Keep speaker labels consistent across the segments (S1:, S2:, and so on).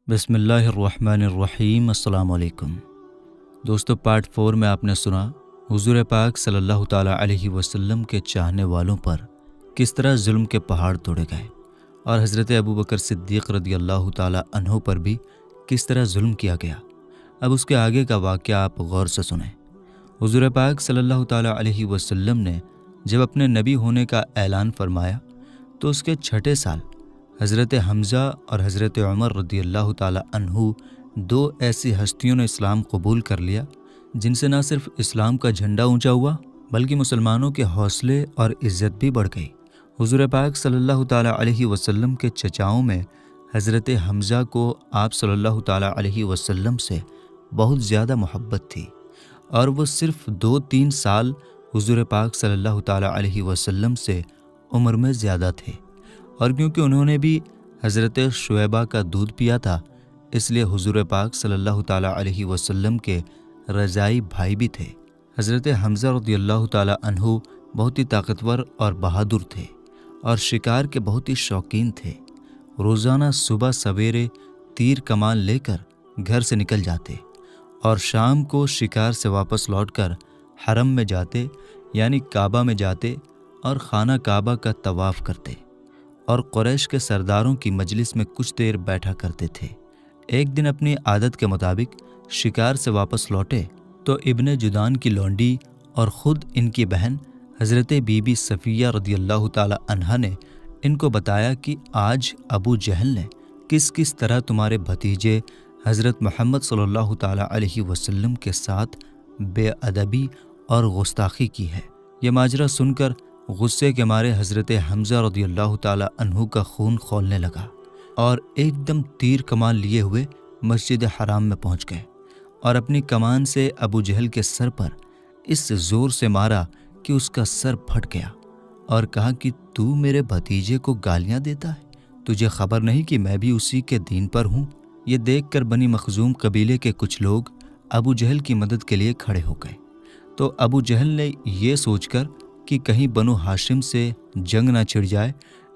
S1: بسم اللہ الرحمن الرحیم۔ السلام علیکم دوستو، پارٹ 4 میں آپ نے سنا حضور پاک صلی اللہ تعالیٰ علیہ وسلم کے چاہنے والوں پر کس طرح ظلم کے پہاڑ توڑے گئے، اور حضرت ابوبکر صدیق رضی اللہ تعالیٰ عنہ پر بھی کس طرح ظلم کیا گیا۔ اب اس کے آگے کا واقعہ آپ غور سے سنیں۔ حضور پاک صلی اللہ تعالیٰ علیہ وسلم نے جب اپنے نبی ہونے کا اعلان فرمایا تو اس کے چھٹے سال حضرت حمزہ اور حضرت عمر رضی اللہ تعالیٰ عنہ دو ایسی ہستیوں نے اسلام قبول کر لیا جن سے نہ صرف اسلام کا جھنڈا اونچا ہوا بلکہ مسلمانوں کے حوصلے اور عزت بھی بڑھ گئی۔ حضور پاک صلی اللہ تعالیٰ علیہ وسلم کے چچاؤں میں حضرت حمزہ کو آپ صلی اللہ تعالیٰ علیہ وسلم سے بہت زیادہ محبت تھی، اور وہ صرف 2-3 سال حضور پاک صلی اللہ تعالیٰ علیہ وسلم سے عمر میں زیادہ تھے، اور کیونکہ انہوں نے بھی حضرت شعیبہ کا دودھ پیا تھا اس لیے حضور پاک صلی اللہ تعالیٰ علیہ وسلم کے رضائی بھائی بھی تھے۔ حضرت حمزہ رضی اللہ تعالیٰ عنہ بہت ہی طاقتور اور بہادر تھے اور شکار کے بہت ہی شوقین تھے۔ روزانہ صبح سویرے تیر کمان لے کر گھر سے نکل جاتے اور شام کو شکار سے واپس لوٹ کر حرم میں جاتے، یعنی کعبہ میں جاتے اور خانہ کعبہ کا طواف کرتے اور قریش کے سرداروں کی مجلس میں کچھ دیر بیٹھا کرتے تھے۔ ایک دن اپنی عادت کے مطابق شکار سے واپس لوٹے تو ابن جدعان کی لونڈی اور خود ان کی بہن حضرت بی بی صفیہ رضی اللہ تعالی عنہا نے ان کو بتایا کہ آج ابو جہل نے کس طرح تمہارے بھتیجے حضرت محمد صلی اللہ تعالی علیہ وسلم کے ساتھ بے ادبی اور گستاخی کی ہے۔ یہ ماجرا سن کر غصے کے مارے حضرت حمزہ رضی اللہ تعالی عنہ کا خون کھولنے لگا اور ایک دم تیر کمان لیے ہوئے مسجد حرام میں پہنچ گئے اور اپنی کمان سے ابو جہل کے سر پر اس زور سے مارا کہ اس کا سر پھٹ گیا، اور کہا کہ تو میرے بھتیجے کو گالیاں دیتا ہے، تجھے خبر نہیں کہ میں بھی اسی کے دین پر ہوں؟ یہ دیکھ کر بنی مخزوم قبیلے کے کچھ لوگ ابو جہل کی مدد کے لیے کھڑے ہو گئے، تو ابو جہل نے یہ سوچ کر کہ کہیں بنو ہاشم سے جنگ نہ چھڑ جائے،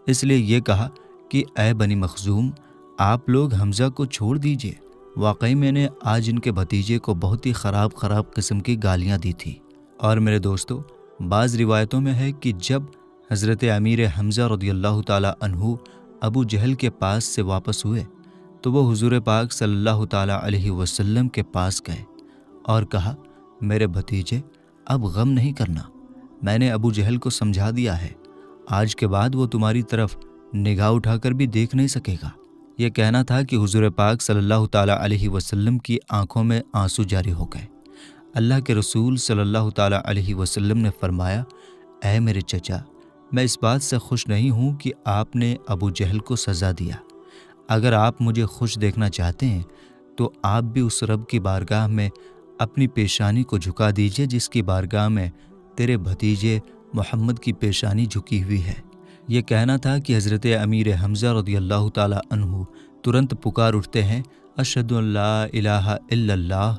S1: اس لیے یہ کہا کہ اے بنی مخزوم، آپ لوگ حمزہ کو چھوڑ دیجئے، واقعی میں نے آج ان کے بھتیجے کو بہت ہی خراب قسم کی گالیاں دی تھی۔ اور میرے دوستو، بعض روایتوں میں ہے کہ جب حضرت امیر حمزہ رضی اللہ تعالیٰ عنہ ابو جہل کے پاس سے واپس ہوئے تو وہ حضور پاک صلی اللہ تعالیٰ علیہ وسلم کے پاس گئے اور کہا، میرے بھتیجے، اب غم نہیں کرنا، میں نے ابو جہل کو سمجھا دیا ہے، آج کے بعد وہ تمہاری طرف نگاہ اٹھا کر بھی دیکھ نہیں سکے گا۔ یہ کہنا تھا کہ حضور پاک صلی اللہ تعالیٰ علیہ وسلم کی آنکھوں میں آنسو جاری ہو گئے۔ اللہ کے رسول صلی اللہ تعالیٰ علیہ وسلم نے فرمایا، اے میرے چچا، میں اس بات سے خوش نہیں ہوں کہ آپ نے ابو جہل کو سزا دیا۔ اگر آپ مجھے خوش دیکھنا چاہتے ہیں تو آپ بھی اس رب کی بارگاہ میں اپنی پیشانی کو جھکا دیجئے جس کی بارگاہ میں تیرے بھتیجے محمد کی پیشانی جھکی ہوئی ہے۔ یہ کہنا تھا کہ حضرت امیر حمزہ رضی اللہ تعالیٰ عنہ ترنت پکار اٹھتے ہیں، اشہد ان لا الہ الا اللہ،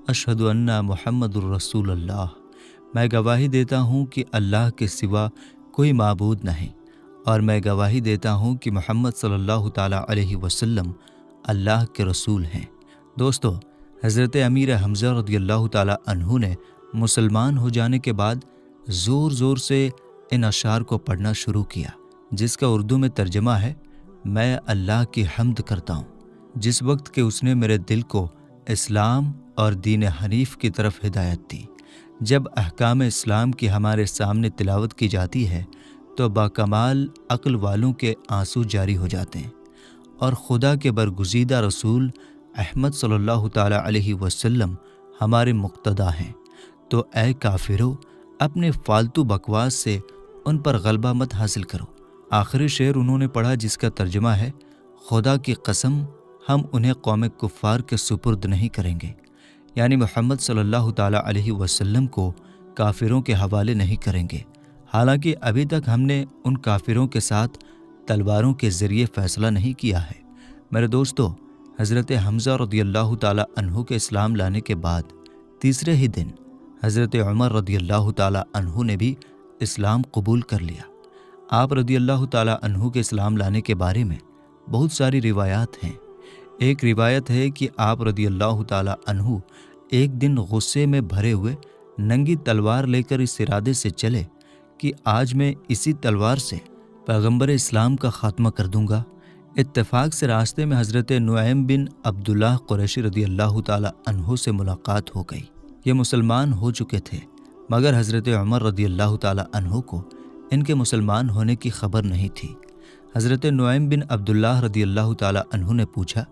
S1: اشہد ان محمد الرسول اللہ، میں گواہی دیتا ہوں کہ اللہ کے سوا کوئی معبود نہیں، اور میں گواہی دیتا ہوں کہ محمد صلی اللہ تعالیٰ علیہ وسلم اللہ کے رسول ہیں۔ دوستو، حضرت امیر حمزہ رضی اللہ تعالیٰ عنہ نے مسلمان ہو جانے کے بعد زور زور سے ان اشعار کو پڑھنا شروع کیا، جس کا اردو میں ترجمہ ہے، میں اللہ کی حمد کرتا ہوں جس وقت کہ اس نے میرے دل کو اسلام اور دین حنیف کی طرف ہدایت دی۔ جب احکام اسلام کی ہمارے سامنے تلاوت کی جاتی ہے تو باکمال عقل والوں کے آنسو جاری ہو جاتے ہیں، اور خدا کے برگزیدہ رسول احمد صلی اللہ تعالیٰ علیہ وسلم ہمارے مقتدی ہیں، تو اے کافرو، اپنے فالتو بکواس سے ان پر غلبہ مت حاصل کرو۔ آخری شعر انہوں نے پڑھا جس کا ترجمہ ہے، خدا کی قسم ہم انہیں قوم کفار کے سپرد نہیں کریں گے، یعنی محمد صلی اللہ تعالیٰ علیہ وسلم کو کافروں کے حوالے نہیں کریں گے، حالانکہ ابھی تک ہم نے ان کافروں کے ساتھ تلواروں کے ذریعے فیصلہ نہیں کیا ہے۔ میرے دوستو، حضرت حمزہ رضی اللہ تعالیٰ عنہ کے اسلام لانے کے بعد تیسرے ہی دن حضرت عمر رضی اللہ تعالیٰ عنہ نے بھی اسلام قبول کر لیا۔ آپ رضی اللہ تعالیٰ عنہ کے اسلام لانے کے بارے میں بہت ساری روایات ہیں۔ ایک روایت ہے کہ آپ رضی اللہ تعالیٰ عنہ ایک دن غصے میں بھرے ہوئے ننگی تلوار لے کر اس ارادے سے چلے کہ آج میں اسی تلوار سے پیغمبر اسلام کا خاتمہ کر دوں گا۔ اتفاق سے راستے میں حضرت نعیم بن عبداللہ قریشی رضی اللہ تعالیٰ عنہ سے ملاقات ہو گئی۔ یہ مسلمان ہو چکے تھے، مگر حضرت عمر رضی اللہ تعالیٰ عنہ کو ان کے مسلمان ہونے کی خبر نہیں تھی۔ حضرت نعیم بن عبداللہ رضی اللہ تعالیٰ عنہ نے پوچھا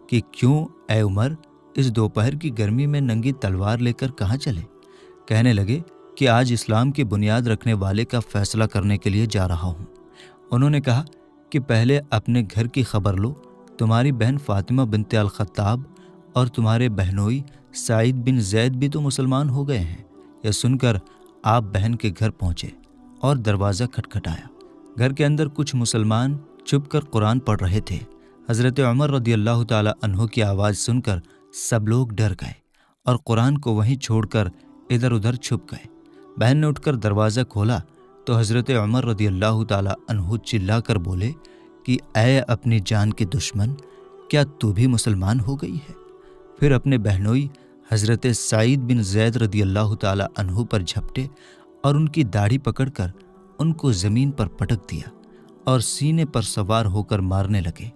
S1: کہ کیوں اے عمر، اس دوپہر کی گرمی میں ننگی تلوار لے کر کہاں چلے؟ کہنے لگے کہ آج اسلام کی بنیاد رکھنے والے کا فیصلہ کرنے کے لیے جا رہا ہوں۔ انہوں نے کہا کہ پہلے اپنے گھر کی خبر لو، تمہاری بہن فاطمہ بنت الخطاب اور تمہارے بہنوئی سعید بن زید بھی تو مسلمان ہو گئے ہیں۔ یہ سن کر آپ بہن کے گھر پہنچے اور دروازہ کھٹکھٹایا۔ گھر کے اندر کچھ مسلمان چھپ کر قرآن پڑھ رہے تھے۔ حضرت عمر رضی اللہ تعالیٰ عنہ کی آواز سن کر سب لوگ ڈر گئے اور قرآن کو وہیں چھوڑ کر ادھر ادھر چھپ گئے۔ بہن نے اٹھ کر دروازہ کھولا تو حضرت عمر رضی اللہ تعالیٰ عنہ چلا کر بولے کہ اے اپنی جان کے دشمن، کیا تو بھی مسلمان ہو گئی ہے؟ پھر اپنے بہنوئی حضرت سعید بن زید رضی اللہ تعالیٰ عنہ پر جھپٹے اور ان کی داڑھی پکڑ کر ان کو زمین پر پٹک دیا اور سینے پر سوار ہو کر مارنے لگے۔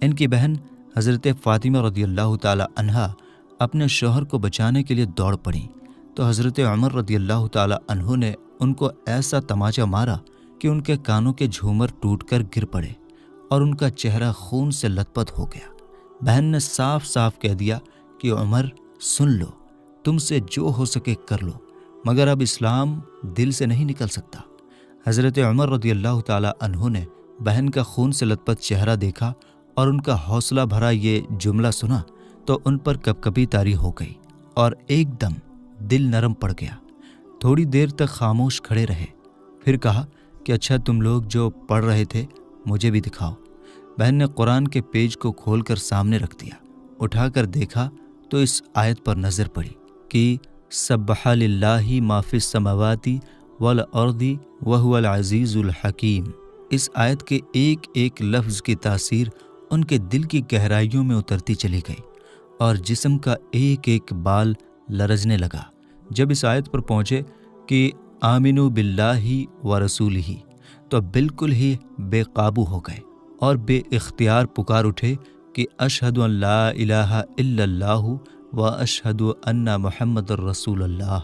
S1: ان کی بہن حضرت فاطمہ رضی اللہ تعالیٰ عنہا اپنے شوہر کو بچانے کے لیے دوڑ پڑیں تو حضرت عمر رضی اللہ تعالیٰ عنہ نے ان کو ایسا تماچا مارا کہ ان کے کانوں کے جھومر ٹوٹ کر گر پڑے اور ان کا چہرہ خون سے لت پت ہو گیا۔ بہن نے صاف صاف کہہ دیا کہ عمر سن لو، تم سے جو ہو سکے کر لو، مگر اب اسلام دل سے نہیں نکل سکتا۔ حضرت عمر رضی اللہ تعالیٰ عنہ نے بہن کا خون سے لت پت چہرہ دیکھا اور ان کا حوصلہ بھرا یہ جملہ سنا تو ان پر کپکپی طاری ہو گئی اور ایک دم دل نرم پڑ گیا۔ تھوڑی دیر تک خاموش کھڑے رہے، پھر کہا کہ اچھا تم لوگ جو پڑھ رہے تھے مجھے بھی دکھاؤ۔ بہن نے قرآن کے پیج کو کھول کر سامنے رکھ دیا۔ اٹھا کر دیکھا تو اس آیت پر نظر پڑی کہ سبح للہ ما فی السماوات والارض وہو العزیز الحکیم۔ اس آیت کے ایک ایک لفظ کی تاثیر ان کے دل کی گہرائیوں میں اترتی چلی گئی اور جسم کا ایک ایک بال لرزنے لگا۔ جب اس آیت پر پہنچے کہ آمنوا باللہ ورسولہ تو بالکل ہی بے قابو ہو گئے اور بے اختیار پکار اٹھے کہ اشہد ان لا الہ الا اللہ و اشہد ان محمد الرسول اللہ۔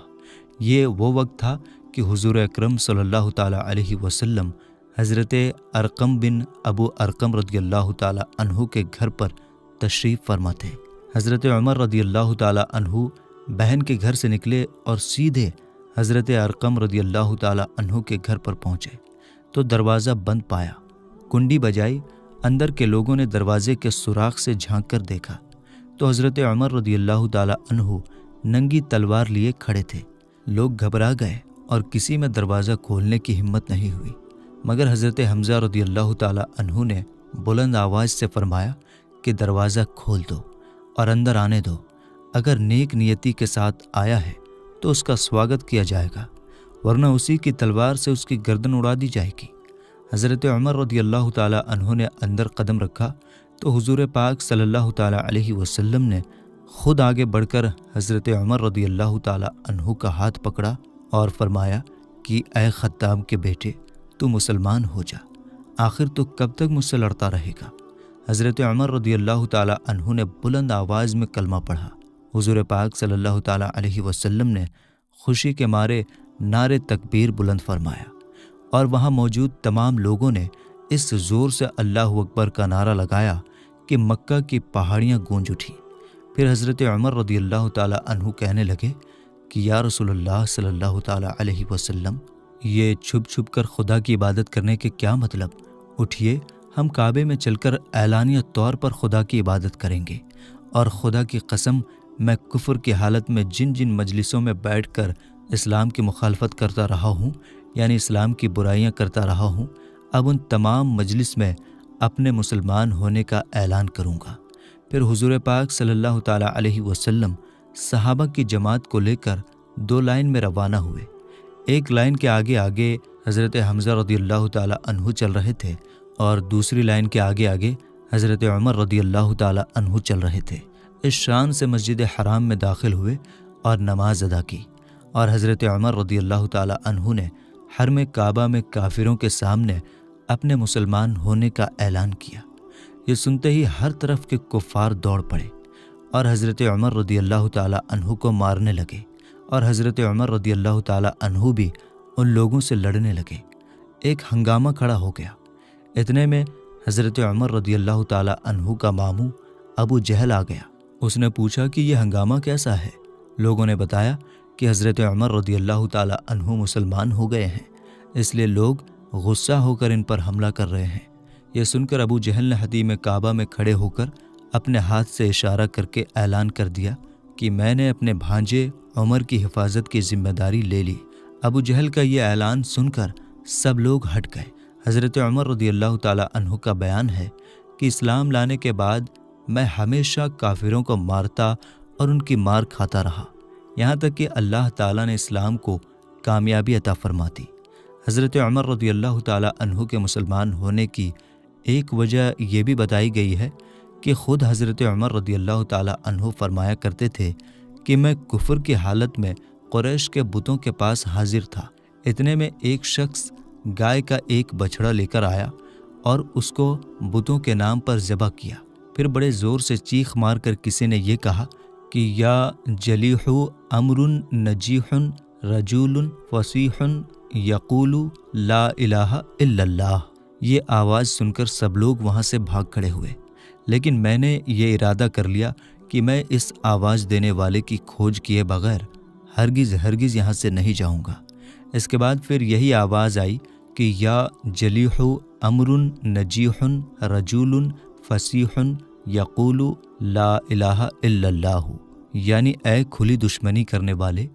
S1: یہ وہ وقت تھا کہ حضور اکرم صلی اللہ تعالیٰ علیہ وسلم حضرت ارقم بن ابو ارقم رضی اللہ تعالیٰ عنہ کے گھر پر تشریف فرما تھے۔ حضرت عمر رضی اللہ تعالیٰ عنہ بہن کے گھر سے نکلے اور سیدھے حضرت ارقم رضی اللہ تعالیٰ عنہ کے گھر پر پہنچے تو دروازہ بند پایا۔ کنڈی بجائی، اندر کے لوگوں نے دروازے کے سوراخ سے جھانک کر دیکھا تو حضرت عمر رضی اللہ تعالیٰ عنہ ننگی تلوار لیے کھڑے تھے۔ لوگ گھبرا گئے اور کسی میں دروازہ کھولنے کی ہمت نہیں ہوئی، مگر حضرت حمزہ رضی اللہ تعالیٰ عنہ نے بلند آواز سے فرمایا کہ دروازہ کھول دو اور اندر آنے دو، اگر نیک نیتی کے ساتھ آیا ہے تو اس کا سواگت کیا جائے گا، ورنہ اسی کی تلوار سے اس کی گردن اڑا دی جائے گی۔ حضرت عمر رضی اللہ تعالیٰ عنہ نے اندر قدم رکھا تو حضور پاک صلی اللہ تعالیٰ علیہ وسلم نے خود آگے بڑھ کر حضرت عمر رضی اللہ تعالیٰ عنہ کا ہاتھ پکڑا اور فرمایا کہ اے خطاب کے بیٹے، تو مسلمان ہو جا، آخر تو کب تک مجھ سے لڑتا رہے گا؟ حضرت عمر رضی اللہ تعالیٰ عنہ نے بلند آواز میں کلمہ پڑھا۔ حضور پاک صلی اللہ تعالیٰ علیہ وسلم نے خوشی کے مارے نعرے تکبیر بلند فرمایا اور وہاں موجود تمام لوگوں نے اس زور سے اللہ اکبر کا نعرہ لگایا کہ مکہ کی پہاڑیاں گونج اٹھیں۔ پھر حضرت عمر رضی اللہ تعالیٰ عنہ کہنے لگے کہ یا رسول اللہ صلی اللہ تعالیٰ علیہ وسلم، یہ چھپ چھپ کر خدا کی عبادت کرنے کے کیا مطلب؟ اٹھیے، ہم کعبے میں چل کر اعلانیہ طور پر خدا کی عبادت کریں گے، اور خدا کی قسم میں کفر کی حالت میں جن جن مجلسوں میں بیٹھ کر اسلام کی مخالفت کرتا رہا ہوں، یعنی اسلام کی برائیاں کرتا رہا ہوں، اب ان تمام مجلس میں اپنے مسلمان ہونے کا اعلان کروں گا۔ پھر حضور پاک صلی اللہ تعالیٰ علیہ وسلم صحابہ کی جماعت کو لے کر 2 لائن میں روانہ ہوئے۔ ایک لائن کے آگے آگے حضرت حمزہ رضی اللہ تعالیٰ عنہ چل رہے تھے اور دوسری لائن کے آگے آگے حضرت عمر رضی اللہ تعالی عنہ چل رہے تھے۔ اس شان سے مسجد حرام میں داخل ہوئے اور نماز ادا کی، اور حضرت عمر رضی اللہ تعالی عنہ نے حرم کعبہ میں کافروں کے سامنے اپنے مسلمان ہونے کا اعلان کیا۔ یہ سنتے ہی ہر طرف کے کفار دوڑ پڑے اور حضرت عمر رضی اللہ تعالی عنہ کو مارنے لگے، اور حضرت عمر رضی اللہ تعالی عنہ بھی ان لوگوں سے لڑنے لگے۔ ایک ہنگامہ کھڑا ہو گیا۔ اتنے میں حضرت عمر رضی اللہ تعالی عنہ کا ماموں ابو جہل آ گیا۔ اس نے پوچھا کہ یہ ہنگامہ کیسا ہے؟ لوگوں نے بتایا کہ حضرت عمر رضی اللہ تعالی عنہ مسلمان ہو گئے ہیں، اس لیے لوگ غصہ ہو کر ان پر حملہ کر رہے ہیں۔ یہ سن کر ابو جہل نے حتیم کعبہ میں کھڑے ہو کر اپنے ہاتھ سے اشارہ کر کے اعلان کر دیا کہ میں نے اپنے بھانجے عمر کی حفاظت کی ذمہ داری لے لی۔ ابو جہل کا یہ اعلان سن کر سب لوگ ہٹ گئے۔ حضرت عمر رضی اللہ تعالی عنہ کا بیان ہے کہ اسلام لانے کے بعد میں ہمیشہ کافروں کو مارتا اور ان کی مار کھاتا رہا، یہاں تک کہ اللہ تعالیٰ نے اسلام کو کامیابی عطا فرما دی۔ حضرت عمر رضی اللہ تعالی عنہ کے مسلمان ہونے کی ایک وجہ یہ بھی بتائی گئی ہے کہ خود حضرت عمر رضی اللہ تعالی عنہ فرمایا کرتے تھے کہ میں کفر کی حالت میں قریش کے بتوں کے پاس حاضر تھا۔ اتنے میں ایک شخص گائے کا ایک بچھڑا لے کر آیا اور اس کو بتوں کے نام پر ذبح کیا۔ پھر بڑے زور سے چیخ مار کر کسی نے یہ کہا کہ یا جلیح امر نجیح رجول فصیح یقول لا الہ الا اللہ۔ یہ آواز سن کر سب لوگ وہاں سے بھاگ کھڑے ہوئے، لیکن میں نے یہ ارادہ کر لیا کہ میں اس آواز دینے والے کی کھوج کیے بغیر ہرگز یہاں سے نہیں جاؤں گا۔ اس کے بعد پھر یہی آواز آئی کہ یا جلیح امر نجیح رجول فصیح یقول لا الہ الا اللہ، یعنی اے کھلی دشمنی کرنے والے،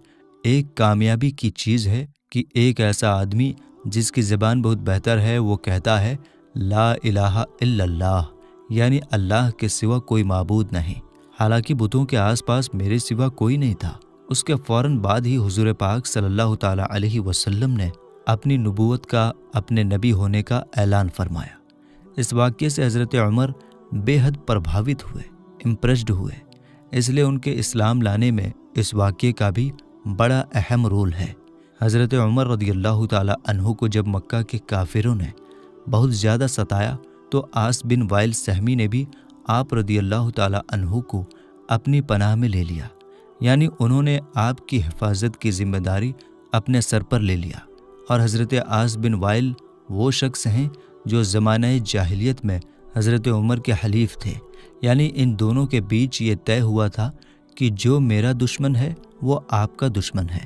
S1: ایک کامیابی کی چیز ہے کہ ایک ایسا آدمی جس کی زبان بہت بہتر ہے وہ کہتا ہے لا الہ الا اللہ، یعنی اللہ کے سوا کوئی معبود نہیں۔ حالانکہ بتوں کے آس پاس میرے سوا کوئی نہیں تھا۔ اس کے فوراً بعد ہی حضور پاک صلی اللہ تعالی علیہ وسلم نے اپنی نبوت کا، اپنے نبی ہونے کا اعلان فرمایا۔ اس واقعے سے حضرت عمر بے حد پربھاوت ہوئے، امپریسڈ ہوئے، اس لیے ان کے اسلام لانے میں اس واقعے کا بھی بڑا اہم رول ہے۔ حضرت عمر رضی اللہ تعالی عنہ کو جب مکہ کے کافروں نے بہت زیادہ ستایا تو عاص بن وائل سہمی نے بھی آپ رضی اللہ تعالی عنہ کو اپنی پناہ میں لے لیا، یعنی انہوں نے آپ کی حفاظت کی ذمہ داری اپنے سر پر لے لیا۔ اور حضرت عاص بن وائل وہ شخص ہیں جو زمانہ جاہلیت میں حضرت عمر کے حلیف تھے، یعنی ان دونوں کے بیچ یہ طے ہوا تھا کہ جو میرا دشمن ہے وہ آپ کا دشمن ہے،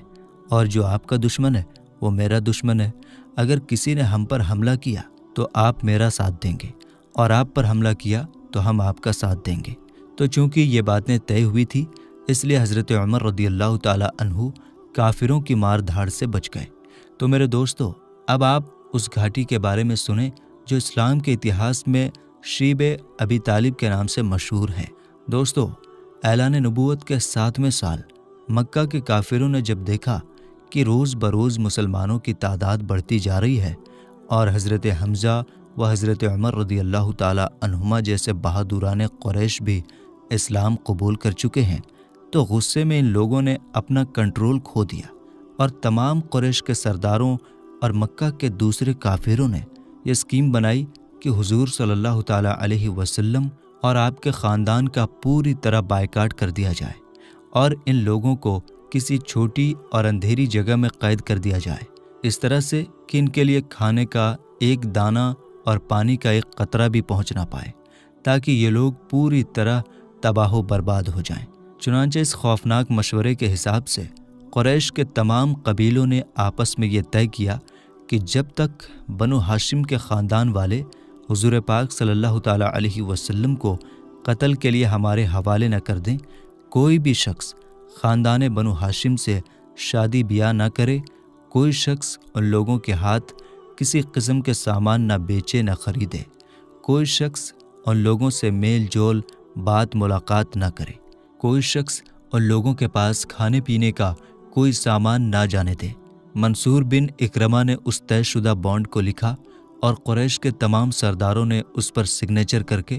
S1: اور جو آپ کا دشمن ہے وہ میرا دشمن ہے۔ اگر کسی نے ہم پر حملہ کیا تو آپ میرا ساتھ دیں گے، اور آپ پر حملہ کیا تو ہم آپ کا ساتھ دیں گے۔ تو چونکہ یہ باتیں طے ہوئی تھی، اس لیے حضرت عمر رضی اللہ تعالی عنہ کافروں کی مار دھاڑ سے بچ گئے۔ تو میرے دوستو، اب آپ اس گھاٹی کے بارے میں سنیں جو اسلام کے اتہاس میں شیب ابی طالب کے نام سے مشہور ہے۔ دوستو، اعلان نبوت کے 7ویں سال مکہ کے کافروں نے جب دیکھا کہ روز بروز مسلمانوں کی تعداد بڑھتی جا رہی ہے اور حضرت حمزہ و حضرت عمر رضی اللہ تعالی عنہما جیسے بہادران قریش بھی اسلام قبول کر چکے ہیں، تو غصے میں ان لوگوں نے اپنا کنٹرول کھو دیا، اور تمام قریش کے سرداروں اور مکہ کے دوسرے کافروں نے یہ اسکیم بنائی کہ حضور صلی اللہ تعالی علیہ وسلم اور آپ کے خاندان کا پوری طرح بائیکاٹ کر دیا جائے، اور ان لوگوں کو کسی چھوٹی اور اندھیری جگہ میں قید کر دیا جائے، اس طرح سے کہ ان کے لیے کھانے کا ایک دانہ اور پانی کا ایک قطرہ بھی پہنچ نہ پائے، تاکہ یہ لوگ پوری طرح تباہ و برباد ہو جائیں۔ چنانچہ اس خوفناک مشورے کے حساب سے قریش کے تمام قبیلوں نے آپس میں یہ طے کیا کہ جب تک بنو ہاشم کے خاندان والے حضور پاک صلی اللہ تعالی علیہ وسلم کو قتل کے لیے ہمارے حوالے نہ کر دیں، کوئی بھی شخص خاندان بنو ہاشم سے شادی بیاہ نہ کرے، کوئی شخص ان لوگوں کے ہاتھ کسی قسم کے سامان نہ بیچے نہ خریدے، کوئی شخص ان لوگوں سے میل جول بات ملاقات نہ کرے، کوئی شخص ان لوگوں کے پاس کھانے پینے کا کوئی سامان نہ جانے دے۔ منصور بن اکرمہ نے اس طے شدہ بانڈ کو لکھا اور قریش کے تمام سرداروں نے اس پر سگنیچر کر کے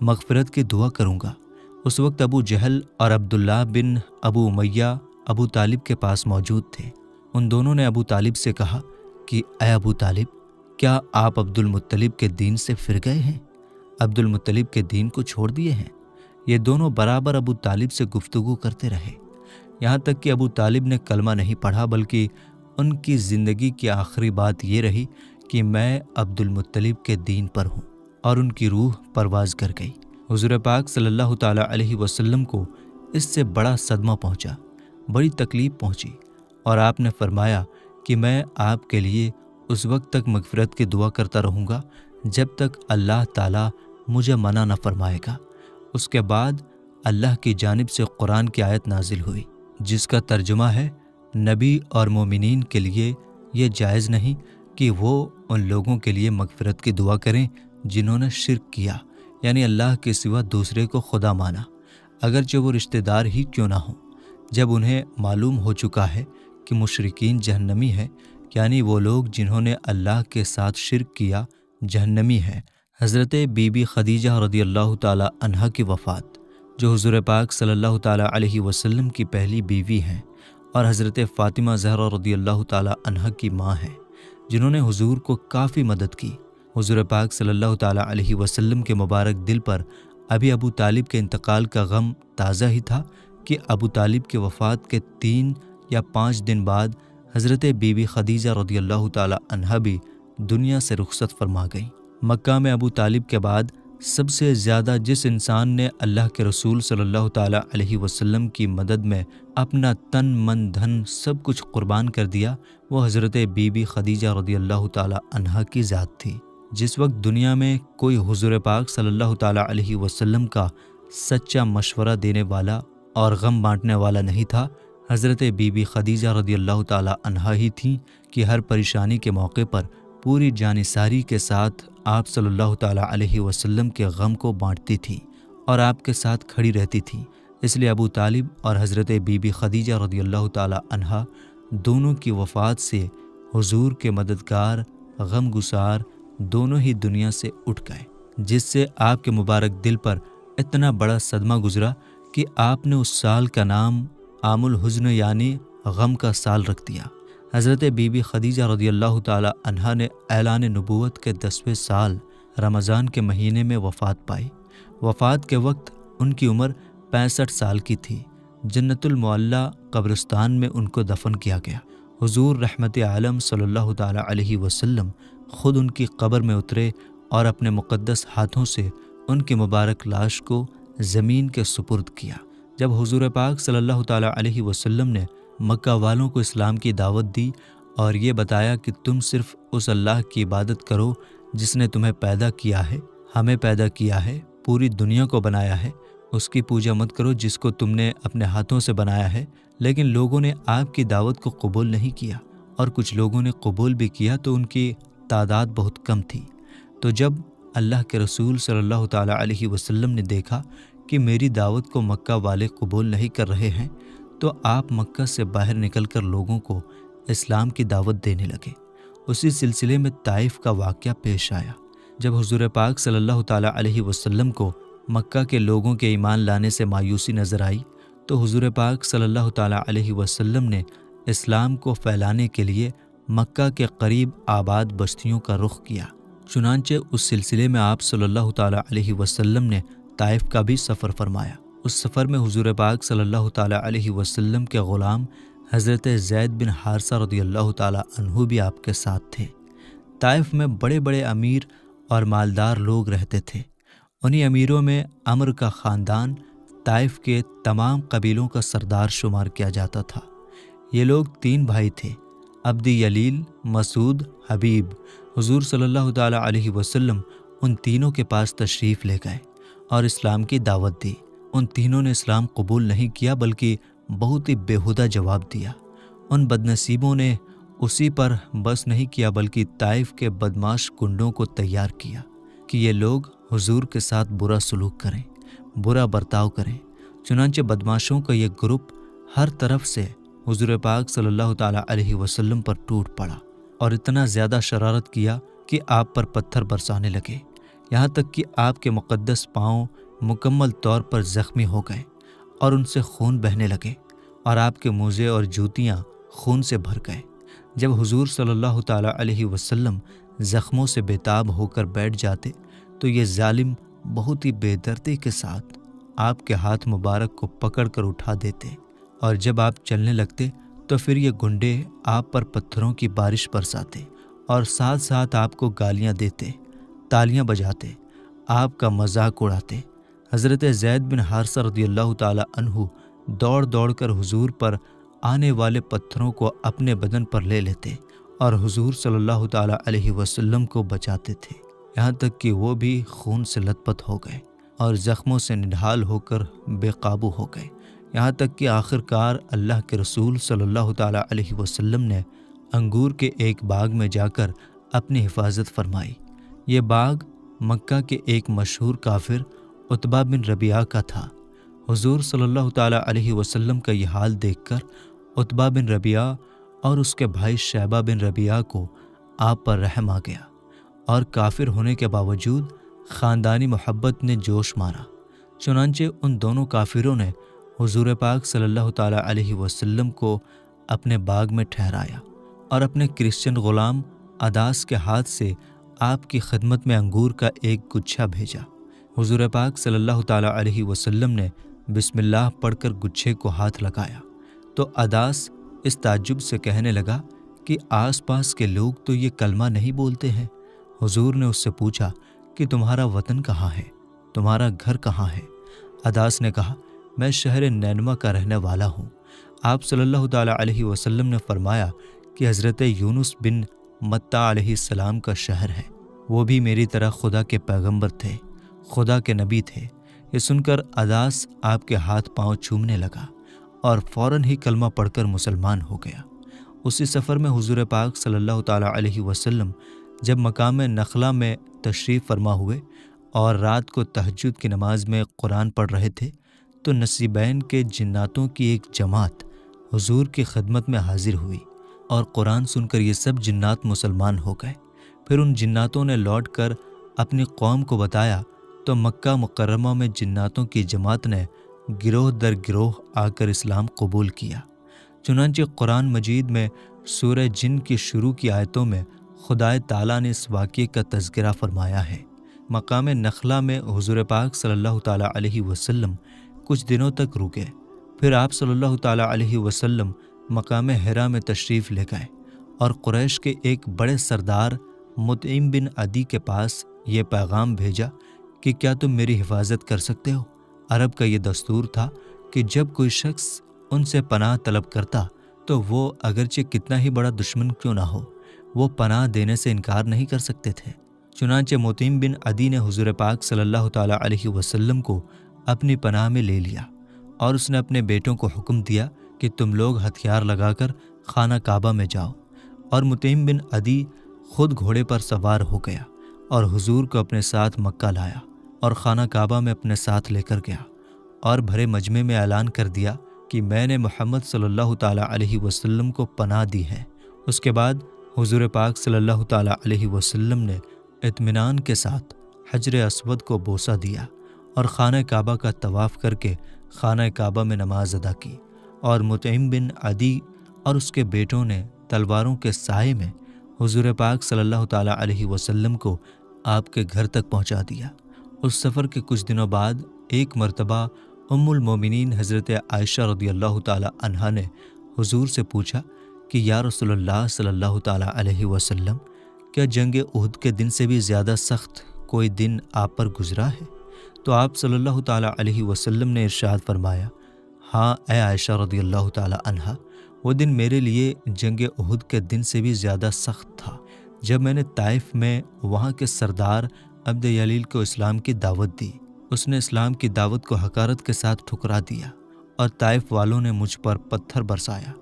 S1: مغفرت کی دعا کروں گا۔ اس وقت ابو جہل اور عبداللہ بن ابو امیہ ابو طالب کے پاس موجود تھے۔ ان دونوں نے ابو طالب سے کہا کہ اے ابو طالب، کیا آپ عبد المطلب کے دین سے پھر گئے ہیں؟ عبد المطلب کے دین کو چھوڑ دیے ہیں؟ یہ دونوں برابر ابو طالب سے گفتگو کرتے رہے، یہاں تک کہ ابو طالب نے کلمہ نہیں پڑھا، بلکہ ان کی زندگی کی آخری بات یہ رہی کہ میں عبد المطلب کے دین پر ہوں، اور ان کی روح پرواز کر گئی۔ حضور پاک صلی اللہ تعالیٰ علیہ وسلم کو اس سے بڑا صدمہ پہنچا، بڑی تکلیف پہنچی، اور آپ نے فرمایا کہ میں آپ کے لیے اس وقت تک مغفرت کی دعا کرتا رہوں گا جب تک اللہ تعالیٰ مجھے منع نہ فرمائے گا۔ اس کے بعد اللہ کی جانب سے قرآن کی آیت نازل ہوئی، جس کا ترجمہ ہے، نبی اور مومنین کے لیے یہ جائز نہیں کہ وہ ان لوگوں کے لیے مغفرت کی دعا کریں جنہوں نے شرک کیا، یعنی اللہ کے سوا دوسرے کو خدا مانا، اگرچہ وہ رشتہ دار ہی کیوں نہ ہوں، جب انہیں معلوم ہو چکا ہے کہ مشرکین جہنمی ہیں، یعنی وہ لوگ جنہوں نے اللہ کے ساتھ شرک کیا جہنمی ہیں۔ حضرت بی بی خدیجہ رضی اللہ تعالیٰ عنہا کی وفات، جو حضور پاک صلی اللہ تعالیٰ علیہ وسلم کی پہلی بیوی ہیں اور حضرت فاطمہ زہرا رضی اللہ تعالیٰ عنہا کی ماں ہیں، جنہوں نے حضور کو کافی مدد کی۔ حضور پاک صلی اللہ تعالیٰ علیہ وسلم کے مبارک دل پر ابھی ابو طالب کے انتقال کا غم تازہ ہی تھا کہ ابو طالب کی وفات کے 3 یا 5 دن بعد حضرت بی بی خدیجہ رضی اللہ تعالیٰ عنہا بھی دنیا سے رخصت فرما گئیں۔ مکہ میں ابو طالب کے بعد سب سے زیادہ جس انسان نے اللہ کے رسول صلی اللہ تعالیٰ علیہ وسلم کی مدد میں اپنا تن من دھن سب کچھ قربان کر دیا، وہ حضرت بی بی خدیجہ رضی اللہ تعالیٰ عنہا کی ذات تھی۔ جس وقت دنیا میں کوئی حضور پاک صلی اللہ تعالیٰ علیہ وسلم کا سچا مشورہ دینے والا اور غم بانٹنے والا نہیں تھا، حضرت بی بی خدیجہ رضی اللہ تعالیٰ عنہا ہی تھیں کہ ہر پریشانی کے موقع پر پوری جانثاری کے ساتھ آپ صلی اللہ تعالیٰ علیہ وسلم کے غم کو بانٹتی تھی اور آپ کے ساتھ کھڑی رہتی تھی۔ اس لیے ابو طالب اور حضرت بی بی خدیجہ رضی اللہ تعالیٰ عنہا دونوں کی وفات سے حضور کے مددگار، غم گسار دونوں ہی دنیا سے اٹھ گئے، جس سے آپ کے مبارک دل پر اتنا بڑا صدمہ گزرا کہ آپ نے اس سال کا نام عام الحزن یعنی غم کا سال رکھ دیا۔ حضرت بی بی خدیجہ رضی اللہ تعالیٰ عنہا نے اعلان نبوت کے 10ویں سال رمضان کے مہینے میں وفات پائی۔ وفات کے وقت ان کی عمر 65 سال کی تھی۔ جنت المعلیٰ قبرستان میں ان کو دفن کیا گیا۔ حضور رحمت عالم صلی اللہ تعالیٰ علیہ وسلم خود ان کی قبر میں اترے اور اپنے مقدس ہاتھوں سے ان کی مبارک لاش کو زمین کے سپرد کیا۔ جب حضور پاک صلی اللہ تعالیٰ علیہ وسلم نے مکہ والوں کو اسلام کی دعوت دی اور یہ بتایا کہ تم صرف اس اللہ کی عبادت کرو جس نے تمہیں پیدا کیا ہے، ہمیں پیدا کیا ہے، پوری دنیا کو بنایا ہے، اس کی پوجا مت کرو جس کو تم نے اپنے ہاتھوں سے بنایا ہے، لیکن لوگوں نے آپ کی دعوت کو قبول نہیں کیا، اور کچھ لوگوں نے قبول بھی کیا تو ان کی تعداد بہت کم تھی۔ تو جب اللہ کے رسول صلی اللہ تعالیٰ علیہ وسلم نے دیکھا کہ میری دعوت کو مکہ والے قبول نہیں کر رہے ہیں، تو آپ مکہ سے باہر نکل کر لوگوں کو اسلام کی دعوت دینے لگے۔ اسی سلسلے میں طائف کا واقعہ پیش آیا۔ جب حضور پاک صلی اللہ تعالیٰ علیہ وسلم کو مکہ کے لوگوں کے ایمان لانے سے مایوسی نظر آئی، تو حضور پاک صلی اللہ تعالیٰ علیہ وسلم نے اسلام کو پھیلانے کے لیے مکہ کے قریب آباد بستیوں کا رخ کیا۔ چنانچہ اس سلسلے میں آپ صلی اللہ تعالیٰ علیہ وسلم نے طائف کا بھی سفر فرمایا۔ اس سفر میں حضور پاک صلی اللہ تعالیٰ علیہ وسلم کے غلام حضرت زید بن حارثہ رضی اللہ تعالیٰ عنہ بھی آپ کے ساتھ تھے۔ طائف میں بڑے بڑے امیر اور مالدار لوگ رہتے تھے۔ انہی امیروں میں عمر کا خاندان طائف کے تمام قبیلوں کا سردار شمار کیا جاتا تھا۔ یہ لوگ 3 بھائی تھے، عبدی یلیل، مسعود، حبیب۔ حضور صلی اللہ تعالیٰ علیہ وسلم ان تینوں کے پاس تشریف لے گئے اور اسلام کی دعوت دی۔ ان تینوں نے اسلام قبول نہیں کیا بلکہ بہت ہی بیہودہ جواب دیا۔ ان بدنصیبوں نے اسی پر بس نہیں کیا بلکہ طائف کے بدماش گنڈوں کو تیار کیا کہ یہ لوگ حضور کے ساتھ برا سلوک کریں، برا برتاؤ کریں۔ چنانچہ بدماشوں کا یہ گروپ ہر طرف سے حضور پاک صلی اللہ تعالیٰ علیہ وسلم پر ٹوٹ پڑا اور اتنا زیادہ شرارت کیا کہ آپ پر پتھر برسانے لگے۔ یہاں تک کہ آپ کے مقدس پاؤں مکمل طور پر زخمی ہو گئے اور ان سے خون بہنے لگے، اور آپ کے موزے اور جوتیاں خون سے بھر گئے۔ جب حضور صلی اللہ تعالیٰ علیہ وسلم زخموں سے بےتاب ہو کر بیٹھ جاتے تو یہ ظالم بہت ہی بے دردی کے ساتھ آپ کے ہاتھ مبارک کو پکڑ کر اٹھا دیتے، اور جب آپ چلنے لگتے تو پھر یہ گنڈے آپ پر پتھروں کی بارش برساتے اور ساتھ ساتھ آپ کو گالیاں دیتے، تالیاں بجاتے، آپ کا مذاق اڑاتے۔ حضرت زید بن حارثہ رضی اللہ تعالیٰ عنہ دوڑ دوڑ کر حضور پر آنے والے پتھروں کو اپنے بدن پر لے لیتے اور حضور صلی اللہ تعالیٰ علیہ وسلم کو بچاتے تھے، یہاں تک کہ وہ بھی خون سے لت پت ہو گئے اور زخموں سے نڈھال ہو کر بے قابو ہو گئے، یہاں تک کہ آخر کار اللہ کے رسول صلی اللہ تعالیٰ علیہ وسلم نے انگور کے ایک باغ میں جا کر اپنی حفاظت فرمائی۔ یہ باغ مکہ کے ایک مشہور کافر عتبہ بن ربیعہ کا تھا۔ حضور صلی اللہ تعالیٰ علیہ وسلم کا یہ حال دیکھ کر عتبہ بن ربیعہ اور اس کے بھائی شیبہ بن ربیعہ کو آپ پر رحم آ گیا، اور کافر ہونے کے باوجود خاندانی محبت نے جوش مارا۔ چنانچہ ان دونوں کافروں نے حضور پاک صلی اللہ تعالیٰ علیہ وسلم کو اپنے باغ میں ٹھہرایا اور اپنے کرسچن غلام عداس کے ہاتھ سے آپ کی خدمت میں انگور کا ایک گچھا بھیجا۔ حضور پاک صلی اللہ تعالیٰ علیہ وسلم نے بسم اللہ پڑھ کر گچھے کو ہاتھ لگایا تو عداس اس تعجب سے کہنے لگا کہ آس پاس کے لوگ تو یہ کلمہ نہیں بولتے ہیں۔ حضور نے اس سے پوچھا کہ تمہارا وطن کہاں ہے، تمہارا گھر کہاں ہے؟ عداس نے کہا، میں شہر نینوا کا رہنے والا ہوں۔ آپ صلی اللہ تعالیٰ علیہ وسلم نے فرمایا کہ حضرت یونس بن متیٰ علیہ السلام کا شہر ہے، وہ بھی میری طرح خدا کے پیغمبر تھے، خدا کے نبی تھے۔ یہ سن کر عداس آپ کے ہاتھ پاؤں چومنے لگا اور فوراً ہی کلمہ پڑھ کر مسلمان ہو گیا۔ اسی سفر میں حضور پاک صلی اللہ تعالیٰ علیہ وسلم جب مقام نخلا میں تشریف فرما ہوئے اور رات کو تہجد کی نماز میں قرآن پڑھ رہے تھے تو نصیبین کے جناتوں کی ایک جماعت حضور کی خدمت میں حاضر ہوئی، اور قرآن سن کر یہ سب جنات مسلمان ہو گئے۔ پھر ان جناتوں نے لوٹ کر اپنی قوم کو بتایا تو مکہ مکرمہ میں جناتوں کی جماعت نے گروہ در گروہ آ کر اسلام قبول کیا۔ چنانچہ قرآن مجید میں سورہ جن کی شروع کی آیتوں میں خدائے تعالیٰ نے اس واقعے کا تذکرہ فرمایا ہے۔ مقام نخلا میں حضور پاک صلی اللہ تعالیٰ علیہ وسلم کچھ دنوں تک رکے، پھر آپ صلی اللہ تعالیٰ علیہ وسلم مقام حرا میں تشریف لے گئے اور قریش کے ایک بڑے سردار مطعم بن عدی کے پاس یہ پیغام بھیجا کہ کیا تم میری حفاظت کر سکتے ہو؟ عرب کا یہ دستور تھا کہ جب کوئی شخص ان سے پناہ طلب کرتا تو وہ اگرچہ کتنا ہی بڑا دشمن کیوں نہ ہو، وہ پناہ دینے سے انکار نہیں کر سکتے تھے۔ چنانچہ مطعم بن عدی نے حضور پاک صلی اللہ تعالیٰ علیہ وسلم کو اپنی پناہ میں لے لیا، اور اس نے اپنے بیٹوں کو حکم دیا کہ تم لوگ ہتھیار لگا کر خانہ کعبہ میں جاؤ، اور مطعم بن عدی خود گھوڑے پر سوار ہو گیا اور حضور کو اپنے ساتھ مکہ لایا اور خانہ کعبہ میں اپنے ساتھ لے کر گیا، اور بھرے مجمع میں اعلان کر دیا کہ میں نے محمد صلی اللہ تعالیٰ علیہ وسلم کو پناہ دی ہے۔ اس کے بعد حضور پاک صلی اللہ تعالیٰ علیہ وسلم نے اطمینان کے ساتھ حجر اسود کو بوسہ دیا اور خانہ کعبہ کا طواف کر کے خانہ کعبہ میں نماز ادا کی، اور مطعم بن عدی اور اس کے بیٹوں نے تلواروں کے سائے میں حضور پاک صلی اللہ تعالیٰ علیہ وسلم کو آپ کے گھر تک پہنچا دیا۔ اس سفر کے کچھ دنوں بعد ایک مرتبہ ام المومنین حضرت عائشہ رضی اللہ تعالیٰ عنہا نے حضور سے پوچھا کہ یا رسول اللہ صلی اللہ تعالیٰ علیہ وسلم، کیا جنگ احد کے دن سے بھی زیادہ سخت کوئی دن آپ پر گزرا ہے؟ تو آپ صلی اللہ تعالیٰ علیہ وسلم نے ارشاد فرمایا، ہاں اے عائشہ رضی اللہ تعالیٰ عنہا، وہ دن میرے لیے جنگ احد کے دن سے بھی زیادہ سخت تھا، جب میں نے طائف میں وہاں کے سردار عبد یلیل کو اسلام کی دعوت دی۔ اس نے اسلام کی دعوت کو حقارت کے ساتھ ٹھکرا دیا، اور طائف والوں نے مجھ پر پتھر برسایا۔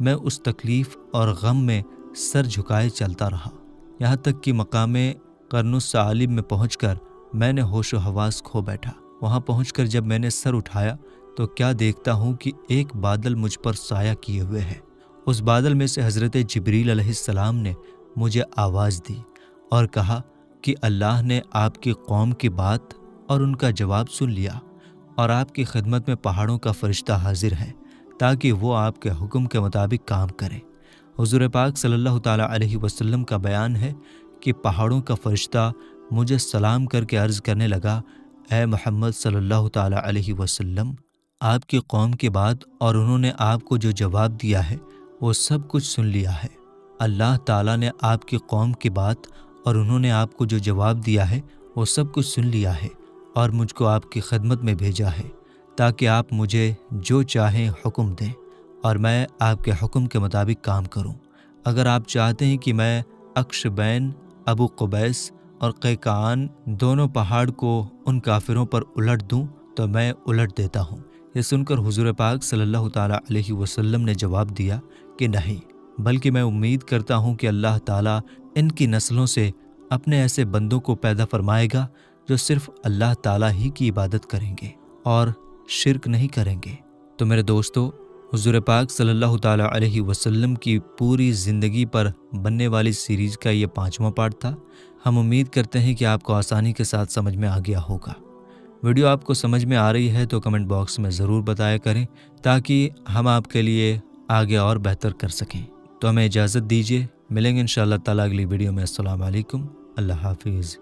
S1: میں اس تکلیف اور غم میں سر جھکائے چلتا رہا، یہاں تک کہ مقام قرن الثعالب میں پہنچ کر میں نے ہوش و حواس کھو بیٹھا۔ وہاں پہنچ کر جب میں نے سر اٹھایا تو کیا دیکھتا ہوں کہ ایک بادل مجھ پر سایہ کیے ہوئے ہے۔ اس بادل میں سے حضرت جبریل علیہ السلام نے مجھے آواز دی اور کہا، کہ اللہ نے آپ کی قوم کی بات اور ان کا جواب سن لیا اور آپ کی خدمت میں پہاڑوں کا فرشتہ حاضر ہے تاکہ وہ آپ کے حکم کے مطابق کام کرے۔ حضور پاک صلی اللہ تعالیٰ علیہ وسلم کا بیان ہے کہ پہاڑوں کا فرشتہ مجھے سلام کر کے عرض کرنے لگا، اے محمد صلی اللہ تعالیٰ علیہ وسلم، آپ کی قوم کی بات اور انہوں نے آپ کو جو جواب دیا ہے وہ سب کچھ سن لیا ہے۔ اللہ تعالیٰ نے آپ کی قوم کی بات اور انہوں نے آپ کو جو جواب دیا ہے وہ سب کچھ سن لیا ہے اور مجھ کو آپ کی خدمت میں بھیجا ہے تاکہ آپ مجھے جو چاہیں حکم دیں اور میں آپ کے حکم کے مطابق کام کروں۔ اگر آپ چاہتے ہیں کہ میں اکشبین، ابو قبیس اور قیقعان دونوں پہاڑ کو ان کافروں پر الٹ دوں تو میں الٹ دیتا ہوں۔ یہ سن کر حضور پاک صلی اللہ تعالیٰ علیہ وسلم نے جواب دیا کہ نہیں، بلکہ میں امید کرتا ہوں کہ اللہ تعالیٰ ان کی نسلوں سے اپنے ایسے بندوں کو پیدا فرمائے گا جو صرف اللہ تعالیٰ ہی کی عبادت کریں گے اور شرک نہیں کریں گے۔ تو میرے دوستو، حضور پاک صلی اللہ تعالیٰ علیہ وسلم کی پوری زندگی پر بننے والی سیریز کا یہ 5واں پارٹ تھا۔ ہم امید کرتے ہیں کہ آپ کو آسانی کے ساتھ سمجھ میں آ گیا ہوگا۔ ویڈیو آپ کو سمجھ میں آ رہی ہے تو کمنٹ باکس میں ضرور بتایا کریں تاکہ ہم آپ کے لیے آگے اور بہتر کر سکیں۔ تو ہمیں اجازت دیجیے، ملیں گے انشاءاللہ تعالیٰ اگلی ویڈیو میں۔ السلام علیکم، اللہ حافظ۔